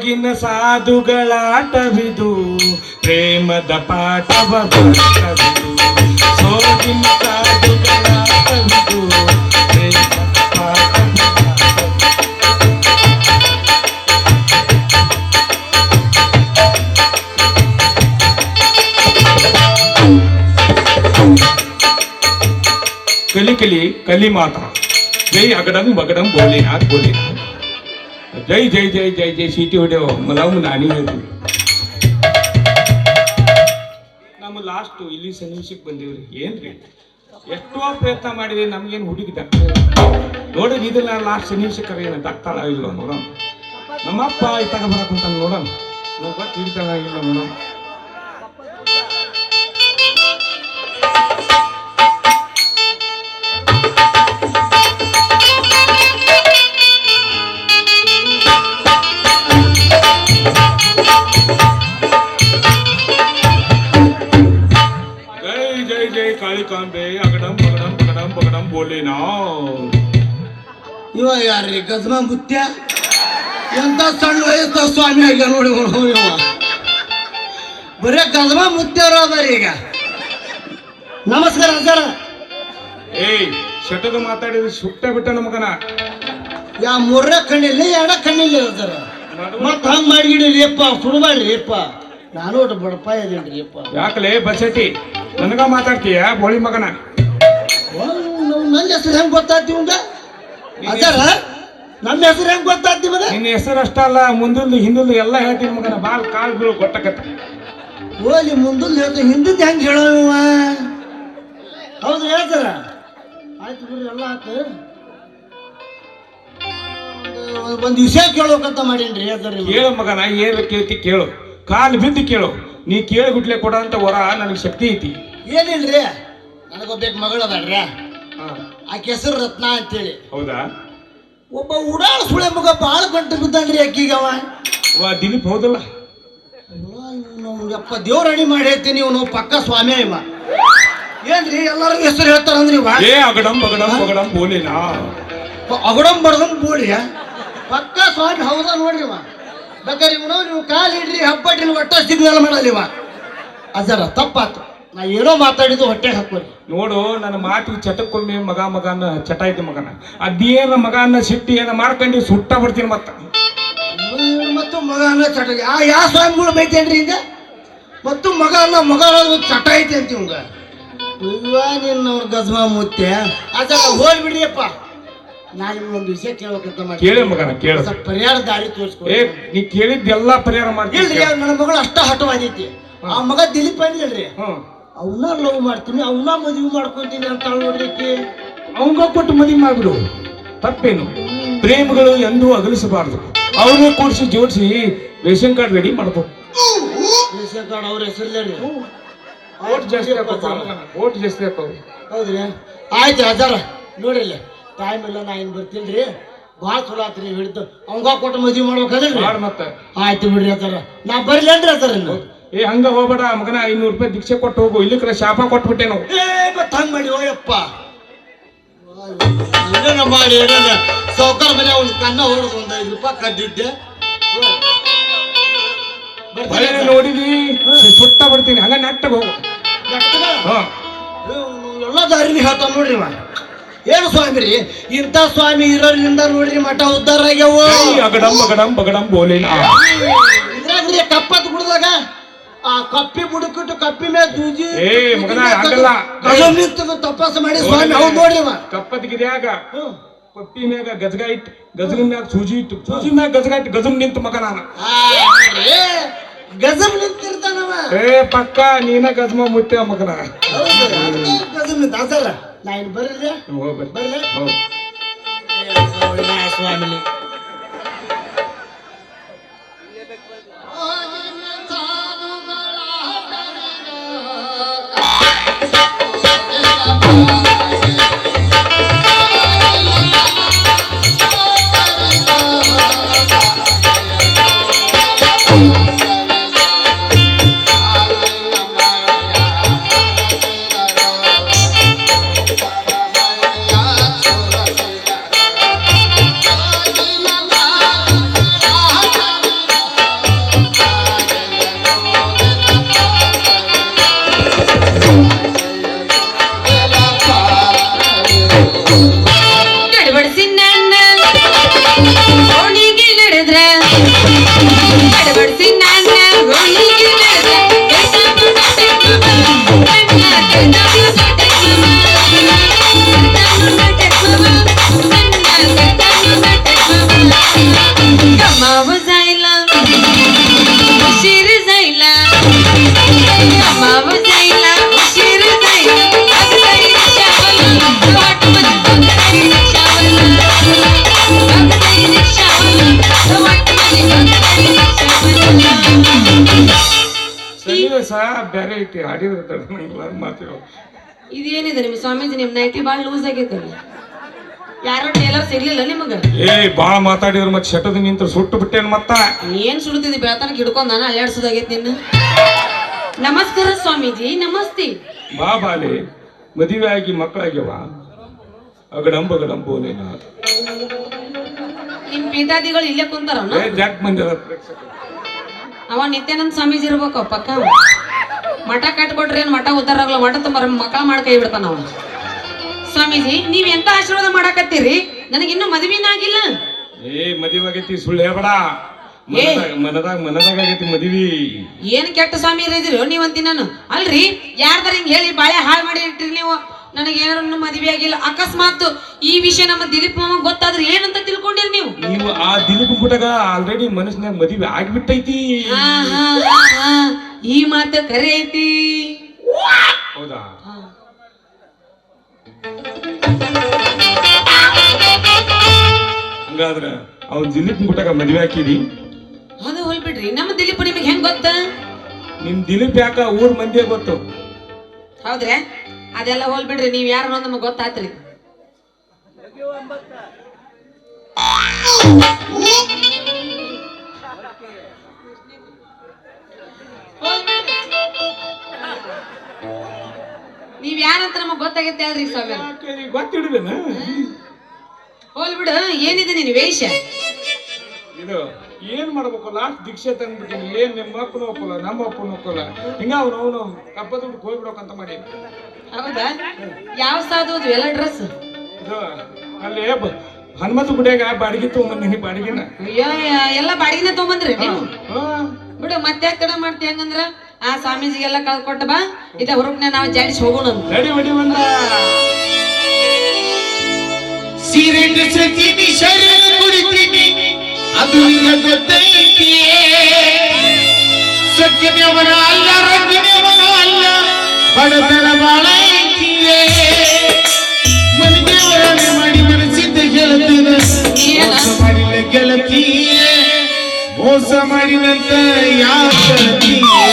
ಸೋಗಿನ ಸಾಧುಗಳಾಟವಿದು ಪ್ರೇಮದ ಪಾಠವ ಪಾಠವಿದು ಸೋಗಿನ ಸಾಧುಗಳಾಟವಿದು ಪ್ರೇಮದ ಪಾಠವ ಕಲಿ ಕಲಿ ಕಲಿ ಮಾತಾ ಜೈ ಅಗಡಂ ಬಗಡಂ ಬೋಲಿನಾಥ್ ಬೋಲಿನಾಥ್ ಜೈ ಜೈ ಜೈ ಜೈ ಜೈ ಸೀಟಿ ಹೊಡೆಯೋ ಮಲವ್ ನಾನಿ ಹೇಳ್ತೀವಿ. ನಮ್ಮ ಲಾಸ್ಟ್ ಇಲ್ಲಿ ಸನ್ನಿವೇಶಕ್ಕೆ ಬಂದೀವ್ರಿ. ಏನ್ರಿ ಎಷ್ಟೋ ಪ್ರಯತ್ನ ಮಾಡಿದೆ, ನಮ್ಗೇನು ಹುಡುಗಿ ನೋಡ್ರಿ ಇದನ್ನ ಲಾಸ್ಟ್ ಸನ್ನಿವೇಶಕ್ಕರ ಏನು ದಕ್ತಾಳ ಇಲ್ಲ ನೋಡೋಣ. ನಮ್ಮಪ್ಪ ಇತ್ತಾಗ ಬರಕಂತ ನೋಡೋಣ, ನಮ್ಗೆ ಗೊತ್ತು ಹಿಡಿತಾಗ ಇಲ್ಲ ನೋಡೋಣ. ಕಾಂಬೆ ಅಗಡಂ ಬಗಡಂ ಬಗಡಂ ಬಗಡಂ ಬೋಲೇನಾ. ಇವ ಯಾರ್ರಿ ಗಜಮ ಮುತ್ಯ? ಎಂತ ಸಣ್ಣ ವಯಸ್ಸ ಸ್ವಾಮಿ ಆಗ ನೋಡಿ ಇವ ಬರೇ ಗಜಮ ಮುತ್ಯರು ಅದಾರಿ ಈಗ. ನಮಸ್ಕಾರ ಸರ್. ಏಯ್ ಶಟದ ಮಾತಾಡಿದ್ರೆ ಸುಟ್ಟ ಬಿಟ್ಟ ನಮಗನ. ಯಾ ಮೂರ ಕಣ್ಣಿಲ್ಲ ಎಡ ಕಣ್ಣಿಲ್ಲ ಸರ್. ಮತ್ತ ಹಂಗ ಮಾಡಿಗಿಡಿರಿ ಅಪ್ಪ, ಸುಡಬೇಡ್ರಿ ಅಪ್ಪ. ನಾನು ಒಟ್ಟು ಬಡಪ ಇದೇನ್ರಿ ಅಪ್ಪ. ಯಾಕಲೇ ಬಸಟಿ ನನಗ ಮಾತಾಡ್ತೀಯ ಬೋಳಿ ಮಗನ? ನನ್ನ ಹೆಸರು ಹೆಂಗ್ ಗೊತ್ತಾಗ್ತಿ ಇವಂಗ? ಅದಾರ ನಮ್ಮ ಹೆಸರು ಹೆಂಗ್ ಗೊತ್ತಾಗ್ತಿ ಮಗ? ನಿನ್ನ ಹೆಸರು ಅಷ್ಟ ಅಲ್ಲ, ಮುಂದಿಲ್ದು ಹಿಂದಿಲ್ದು ಎಲ್ಲ ಹೇಳ್ತೀನಿ ಮಗನ. ಬಾಲ್ ಕಾಲ್ ಬೀಳು ಗೊತ್ತಕತ್ತ. ಓಲಿ ಮುಂದಿಲ್ ಹೇಳ್ತ ಹಿಂದಿದ್ದು ಹೆಂಗ್ ಹೇಳೋ ಇವ? ಹೌದು ಹೇಳ್ತಾರ. ಆಯ್ತು ಬಿಡ್ರಿ, ಎಲ್ಲ ಆಯ್ತು. ಒಂದ್ ವಿಷಯ ಕೇಳೋಕಂತ ಮಾಡೇನ್ರಿ. ಹೇಳ್ತಾರ ಕೇಳು ಮಗನ, ಏನು ಕೇಳ್ತಿ ಕೇಳು. ಕಾಲು ಬಿದ್ದು ಕೇಳು. ನೀ ಕೇಳಿ ಗುಟ್ಲೆ ಕೊಡ ಅಂತ ವರ ನನಗೆ ಶಕ್ತಿ ಐತಿ. ಏನಿಲ್ರಿ, ನನಗೊಬ್ಬ ಮಗಳು ಅದಾಳ್ರಿ. ಆಕೆ ಹೆಸರು ರತ್ನ ಅಂತೇಳಿ. ಹೌದಾ? ಒಬ್ಬ ಉಡಾಳ ಸುಳೆ ಮಗ ಬಾಳ ಗಂಟು ಬಿದ್ದಾನ್ರಿ ಅಕ್ಕಿಗವ. ದಿಲೀಪ್ ಹೌದಲ್ಲ? ಯಪ್ಪ ದೇವ್ರ ಅಡಿ ಮಾಡಿ ಹೇಳ್ತೀನಿ, ಇವನು ಪಕ್ಕ ಸ್ವಾಮಿ ಇವ. ಏನ್ರಿ ಎಲ್ಲರಿಗೂ ಹೆಸರು ಹೇಳ್ತಾರಂದ್ರಿ ಇವ? ಏ ಅಗಡಂ ಬಗಡಂ ಬಗಡಂ ಬೋಲಿನಾ. ಅಗಡಂ ಬಡದಂ ಬೋಳಿ ಪಕ್ಕ ಸ್ವಾಮಿ ಹೌದ ನೋಡ್ರಿ ಇವ. ಬೇಕಾದ್ರೆ ಇವನು ನೀವು ಕಾಲು ಇಡ್ರಿ ಹಬ್ಬಟ್ರಿ ಒಟ್ಟ ಸಿಗ್ನಲ್ ಮಾಡಲ್ಲ ಇವ. ಅಜರ ತಪ್ಪಾತು, ನಾ ಏನೋ ಮಾತಾಡಿದ್ದು ಹೊಟ್ಟೆ ಹಾಕೋರಿ. ನೋಡು ನನ್ನ ಮಾತಿಗೆ ಚಟಕ್ಕೊಮ್ಮೆ ಮಗ ಮಗನ ಚಟ ಐತಿ ಮಗನ. ಅದೇನ ಮಗನ ಸಿಟ್ಟಿ ಏನ ಮಾಡ್ಕೊಂಡು ಸುಟ್ಟ ಬಿಡ್ತೀನಿ ಮತ್ತ. ಮತ್ತು ಮಗ ಅನ್ನೋ ಚಟ ಯಾವ ಸ್ವಾಮಿಗಳು ಬೈತೇನ್ರಿ ಹಿಂಗ? ಮತ್ತು ಮಗ ಅನ್ನೋ ಮಗ ಚಟ ಐತಿ ಅಂತ ಇವಂಗ. ಇವ ನಿನ್ನ ಗಜಮ ಮುತ್ತೆ. ಅಜರ ಹೋಗ್ಬಿಡ್ರಿ ಅಪ್ಪ. ನಾನು ಒಂದು ವಿಷಯ ಕೇಳಬೇಕಂತ ಮಾಡಿ. ಕೇಳಿ ಮಗನ ಕೇಳು. ಪರಿಹಾರ ದಾರಿ ತೋರಿಸ್ಕೊ. ನೀ ಕೇಳಿದ್ದೆಲ್ಲ ಪರಿಹಾರ ಮಾಡ್ತೀನಿ. ಇಲ್ರಿ, ನನ್ನ ಮಗಳು ಅಷ್ಟ ಹಠವಾದೈತಿ. ಆ ಮಗ ದಿಲೀಪ್ ಅಂದಿಲ್ರಿ, ಅವನ್ನ ಲವ್ ಮಾಡ್ತೀನಿ, ಅವನ್ನ ಮದುವೆ ಮಾಡ್ಕೊಂತೀನಿ ಅಂತ ನೋಡ್ಲಿಕ್ಕೆ. ಅವಂಗ ಕೊಟ್ಟು ಮದುವೆ ಮಾಡ್ಬಿಡು, ತಪ್ಪೇನು? ಪ್ರೇಮಗಳು ಎಂದೂ ಅಗಲಿಸಬಾರ್ದು. ಅವ್ರನ್ನೇ ಕೂಡಿಸಿ ಜೋಡಿಸಿ ರೇಷನ್ ಕಾರ್ಡ್ ರೆಡಿ ಮಾಡ್ಬೇಕು. ರೇಷನ್ ಕಾರ್ಡ್ ಅವ್ರ ಹೆಸರು ಓಟ್ ಜಾಸ್ತಿ ಓಟ್ ಜಾಸ್ತಿ ಹಾಕೋದು. ಹೌದ್ರಿ, ಆಯ್ತು ಅದಾರ ನೋಡ್ರಿ. ಟೈಮ್ ಇಲ್ಲ, ನಾ ಏನ್ ಬರ್ತೀನಿ. ಭಾಳ ಚಲೋ ಆತ್ರಿ ಹಿಡಿದು ಅವಂಗ ಕೊಟ್ಟು ಮದುವೆ ಮಾಡ್ಬೇಕಾದ್ರಿ. ಮತ್ತೆ ಆಯ್ತು ಬಿಡ್ರಿ ಅದಾರ, ನಾ ಬರ್ಲೇನ್ರಿ ಅದಾರ. ಏ ಹಂಗ ಹೋಗ್ಬೇಡ ಮಗನ, 500 ರೂಪಾಯಿ ದೀಕ್ಷೆ ಕೊಟ್ಟು ಹೋಗು. ಇಲ್ಲಿ ಶಾಪ ಕೊಟ್ಬಿಟ್ಟೆ ನಾವು. ಮತ್ತ ಹಂಗ ಮಾಡಿ ಹೋಯಪ್ಪ. ಏನೇನ ಮಾಡಿ ಏನೇನ ಸೌಕರ್ ಮನೆ ಒಂದು ಕನ್ನ ಹೊಡೆದು ಒಂದು 5 ರೂಪಾಯಿ ಕದ್ದಿದ್ದೆ ನೋಡಿದಿ, ಸುಟ್ಟ ಬಿಡ್ತೀನಿ. ಹಂಗ ನೆಟ್ಟಗ ಹೋಗು. ಎಲ್ಲ ದಾರಿಲಿ ಹೇಳ್ತಾವ ನೋಡ್ರಿ. ಏನು ಸ್ವಾಮಿ ರೀ, ಇಂಥ ಸ್ವಾಮಿ ಇರೋದ್ರಿಂದ ನೋಡ್ರಿ ಮಠ ಉದ್ಧಾರ ಆಗ್ಯಾವ. ಅಗಡಂ ಬಗಡಂ ಬಗಡಂ ಬೋಲಿನಾ. ಇದ್ರಾಗ್ರಿ ಕಪ್ಪತ್ ಗುಡ್ದಾಗ ಆ ಕಪ್ಪಿ ಬುಡಕಿಟ್ಟು ಕಪ್ಪಿ ಮೇಲೆ ದೂಜಿ ತಪಾಸ ಮಾಡಿ ಸ್ವಾಮಿ ಹೌದು ನೋಡ್ರಿ. ಕಪ್ಪತ್ಗಿದ್ಯಾಗ ಕಪ್ಪಿ ಮ್ಯಾಗ ಗಜಗ ಇಟ್ಟು ಗಜಗ ಮ್ಯಾಗ ಸೂಜಿ ಇಟ್ಟು ಸೂಜಿ ಮ್ಯಾಗ ಗಜಗ ಇಟ್ಟು ಗಜಮ್ ನಿಂತು ಮಗ ನಾನು. ಗಜಮ್ ನಿಂತಿರ್ತಾನವ. ಪಕ್ಕ ನೀನ ಗಜಮ ಮುತ್ತೆ ಮಗನ. ಗಜಮ್ ನಿಂತ ಅಸಲ್ಲ. ನಾ ಇನ್ನು ಬರ್ರಿ ಬರ್ರಿ ಸ್ವಾಮಿ. ಡ್ರೆಸ್ ಬೇರೆ ಐತಿ ಆಡಿದ್ರೆ ನಂಗೆ ಮಾತು. ಇದೇನಿದೆ ನಿಮ್ಮ ಸ್ವಾಮೀಜಿ ನಿಮ್ ನೈಟಿ ಬಾಳ್ ಲೂಸ್ ಆಗೈತಲ್ಲ, ಯಾರೋ ಟೇಲರ್ ಸಿಗ್ಲಿಲ್ಲ ನಿಮಗ? ಬಾಳ ಮಾತಾಡಿದ್ರ ಮತ್ತೆ ಶಟದ ನಿಂತ ಸುಟ್ಟು ಬಿಟ್ಟೇನ್ ಮತ್ತ. ಏನ್ ಸುಡ್ತಿದ್ದಿ ಬೆಳತನ ಹಿಡ್ಕೊಂಡ್ ನಾನು ಅಲ್ಲಾಡ್ಸೋದಾಗೈತಿ ನಿನ್ನ. ನಮಸ್ಕಾರ ಸ್ವಾಮೀಜಿ, ನಮಸ್ತೆ. ಬಾಲಿ ಮದುವೆ ಆಗಿ ಮಕ್ಕಳಾಗ್ಯವ, ಅಗಡಂಬು ನೀನು. ನಿಮ್ ಪೀಠಾದಿಗಳು ಇಲ್ಲೇ ಕುಂತಾರ ಜಾಕ್ ಮಂದಿರ ಅವ ನಿತ್ಯಾನಂದ ಸ್ವಾಮೀಜಿ ಇರ್ಬೇಕು ಪಕ್ಕ. ಮಠ ಕಟ್ಕೊಟ್ರಿ ಏನ್ ಮಠ ಉದ್ದಾರ ಆಗಲ್ಲ, ಮಠ ತುಂಬ ಮಕ್ಕಳ ಮಾಡ್ ಕೈ ಬಿಡ್ತಾನ ಅವ. ಸ್ವಾಮೀಜಿ ನೀವ್ ಎಂತ ಆಶೀರ್ವಾದ ಮಾಡಾಕತ್ತೀರಿ? ನನಗಿನ್ನೂ ಮದುವೆನ ಆಗಿಲ್ಲ. ಮದುವೆ ಆಗೈತಿ, ಸುಳ್ಳು ಹೇಳ್ಬೇಡ. ಮನದಾಗ ಆಗೈತಿ ಮದುವೆ. ಏನ್ ಕೆಟ್ಟ ಸ್ವಾಮಿ ಇರಿದಿರೋ ನೀವಂತಿ ನಾನು. ಅಲ್ರಿ ಯಾರ್ದಾರ ಹಿಂಗ್ ಹೇಳಿ ಬಾಳೆ ಹಾಳು ಮಾಡಿ ಇಟ್ರಿ ನೀವು. ನನಗೇನಾರು ಮದುವೆ ಆಗಿಲ್ಲ, ಅಕಸ್ಮಾತ್ ಈ ವಿಷಯ ನಮ್ಮ ದಿಲೀಪ್ ಮಾಮ ಗೊತ್ತಾದ್ರೆ ಏನಂತ ತಿಳ್ಕೊಂಡಿರಿ ನೀವು? ನೀವು ಆ ದಿಲೀಪ್ ಗುಟಗ ಆಲ್ರೆಡಿ ಮನಸ್ಸಿನಾಗ ಮದುವೆ ಆಗ್ಬಿಟ್ಟೈತಿ. ಈ ಮಾತು ಕರೆ ಐತಿ. ಹೌದಾ? ಹಂಗಾದ್ರ ಅವ್ನ ದಿಲೀಪ್ ಗುಟಗ ಮದುವೆ ಹಾಕಿದಿ? ಅದು ಹೋಲ್ಬಿಡ್ರಿ, ನಮ್ಮ ದಿಲೀಪ್ ನಿಮಗೆ ಹೆಂಗ್ ಗೊತ್ತ? ನಿಮ್ ದಿಲೀಪ್ ಯಾಕ ಊರ್ ಮಂದಿಯ ಗೊತ್ತು. ಹೌದ್ರಿ, ಅದೆಲ್ಲ ಹೋಲ್ಬಿಡ್ರಿ, ನೀವ್ ಯಾರು ಅನ್ನೋದು ನಮಗ್ ಗೊತ್ತಾತ್ರಿ. ನೀವ್ ಯಾರಂತ ನಮಗ್ ಗೊತ್ತಾಗೈತೆ ಹೇಳ್ರಿ ಸ್ವಾಮಿ. ಗೊತ್ತಿಡ್ಬೇನ? ಹೋಲ್ಬಿಡು, ಏನಿದೆ ನೀನ್ ವೇಷ? ಇದು ಏನ್ ಮಾಡ್ಬೇಕು, ಲಾಸ್ಟ್ ದೀಕ್ಷೆ ತಂದ್ಬಿಟ್ಟಿನಿ. ಏನ್ ನಿಮ್ಮ ಅಪ್ಪನ ಒಪ್ಪಲ್ಲ, ನಮ್ಮ ಅಪ್ಪನ ಒಪ್ಪಲ್ಲ, ಹಿಂಗ ಅವನು ಕಬ್ಬದ ದುಡ್ಡು ಹೋಗ್ಬಿಡೋಕಂತ ಮಾಡಿ. ಹೌದಾ? ಯಾವ ಸಾದು ಎಲ್ಲ ಡ್ರೆಸ್? ಇದು ಅಲ್ಲಿ ಹನುಮಂತ ಗುಡಿಯಾಗ ಬಾಡಿಗೆ ತಗೊಂಬಂದಿನಿ. ಬಾಡಿಗೆನ ಎಲ್ಲ ಬಾಡಿಗೆನ ತಗೊಂಬಂದ್ರಿ ನೀವು? ಬಿಡು, ಮತ್ತೆ ತಡ ಮಾಡ್ತಿ. ಹಂಗಂದ್ರ ಆ ಸ್ವಾಮೀಜಿಗೆಲ್ಲ ಕಳ್ಕೊಟ್ಟ ಬಾ, ಇದ ಹುರುಪ್ನ ನಾವು ಜಾಡಿಸಿ ಹೋಗೋಣ. ನಡಿ ಹೊಡಿ ಬಂದ. ಸಿರೆಂಡ್ ಸತಿನಿ ಶರಣ ಕುಡಿತೀನಿ, ಅದು ಗೊತ್ತೈತಿ. ಸತ್ಯದೇವನ ಅಲ್ಲ, ರಂಗದೇವನ ಅಲ್ಲ, ಬಡತನ ಬಾಳ ಐತಿಯೇ. ಮನೆದೇವರನ್ನ ಮಾಡಿ ಮನಸ್ಸಿದ್ದ ಗೆಳತಿನ ಮೋಸ ಮಾಡಿಲ್ಲ ಗೆಳತಿಯೇ. ಮೋಸ ಮಾಡಿದಂತ ಯಾವ ಗೆಳತಿಯೇ?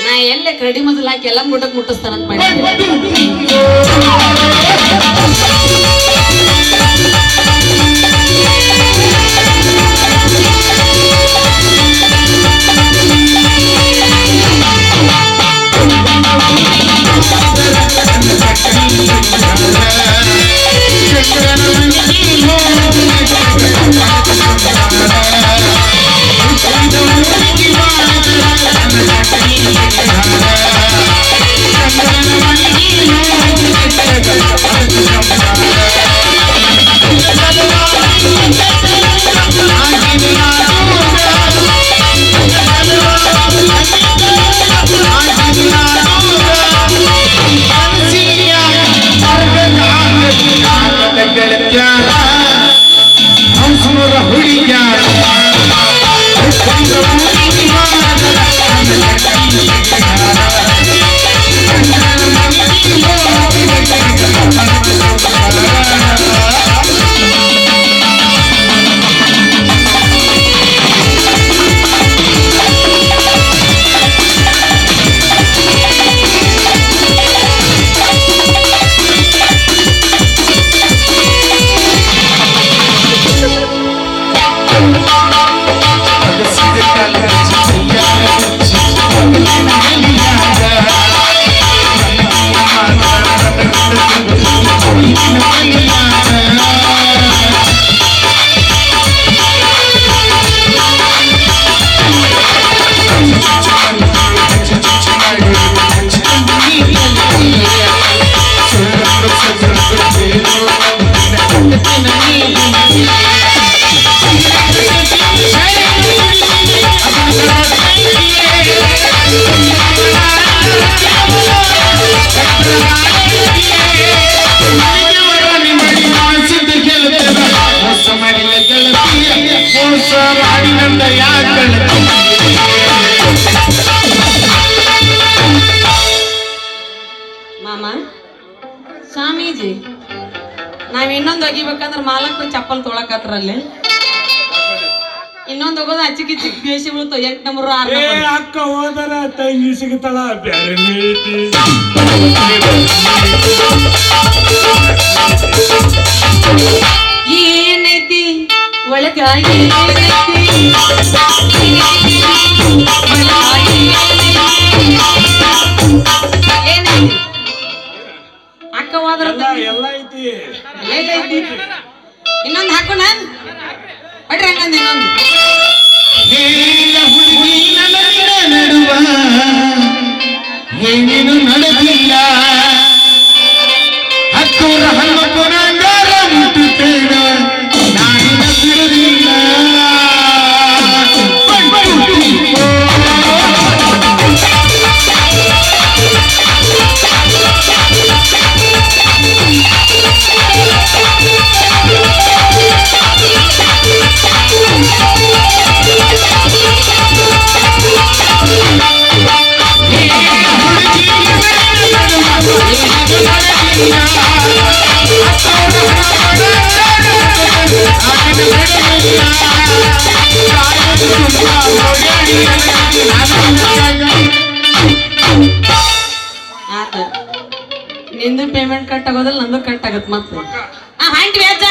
ನಾ ಎಲ್ಲೇ ಕರಡಿ ಮೊದಲು ಹಾಕಿ ಎಲ್ಲ ಮುಟ್ಟಕ್ ಮುಟ್ಟಿಸ್ತಾನಂತ ಮಾಡಿ. ಮಾಮ ಸ್ವಾಮೀಜಿ, ನಾವ್ ಇನ್ನೊಂದು ಒಗಿಬೇಕಂದ್ರ ಮಾಲಕ್ ಚಪ್ಪಲ್ ತೊಳಕತ್ರಲ್ಲಿ ಇನ್ನೊಂದ್ ಹೋಗೋದು ಅಚ್ಚಿಗೆ ಚಿಕ್ಕ ಬೇಸಿ ಬೀಳ್ತು 8 ನಂಬರ್ 6 ಏ ನಂಬರ್ ಅಕ್ಕ ಹೋದರ ತಂಗಿ ಸಿಗ್ತಾಳ ಬ್ಯಾರೆ ಐತಿ ಏನೈತಿ ಒಳಗ ಏನೈತಿ ಏನೈತಿ ಅಕ್ಕ ಹೋದ್ರ ಎಲ್ಲ ಐತಿ ಎಲ್ಲೈತಿ ಇನ್ನೊಂದು ಹಾಕು ನಾನ್ ಹೊಡ್ರಿ ಹಂಗಂದ ಇನ್ನೊಂದು ಹೇಳಿದ ಹುಡುಗಿ ನನ್ನ ನಡುವ ಏನೇನು ನಡೆದಿಲ್ಲ ಹತ್ತೂರ ಹನುಮಪ್ಪನ ಅಂಗಾರ ಮುಟ್ಟುತ್ತೇನ ನಾನಿನ ಬಿಡುವುದಿಲ್ಲ ಆತ ನಿಂದು ಪೇಮೆಂಟ್ ಕಟ್ ಆಗೋದಿಲ್ಲ ನಂದು ಕಟ್ ಆಗತ್ ಮತ್ತೆ ಹಾಂಟಿ ವ್ಯಾಜ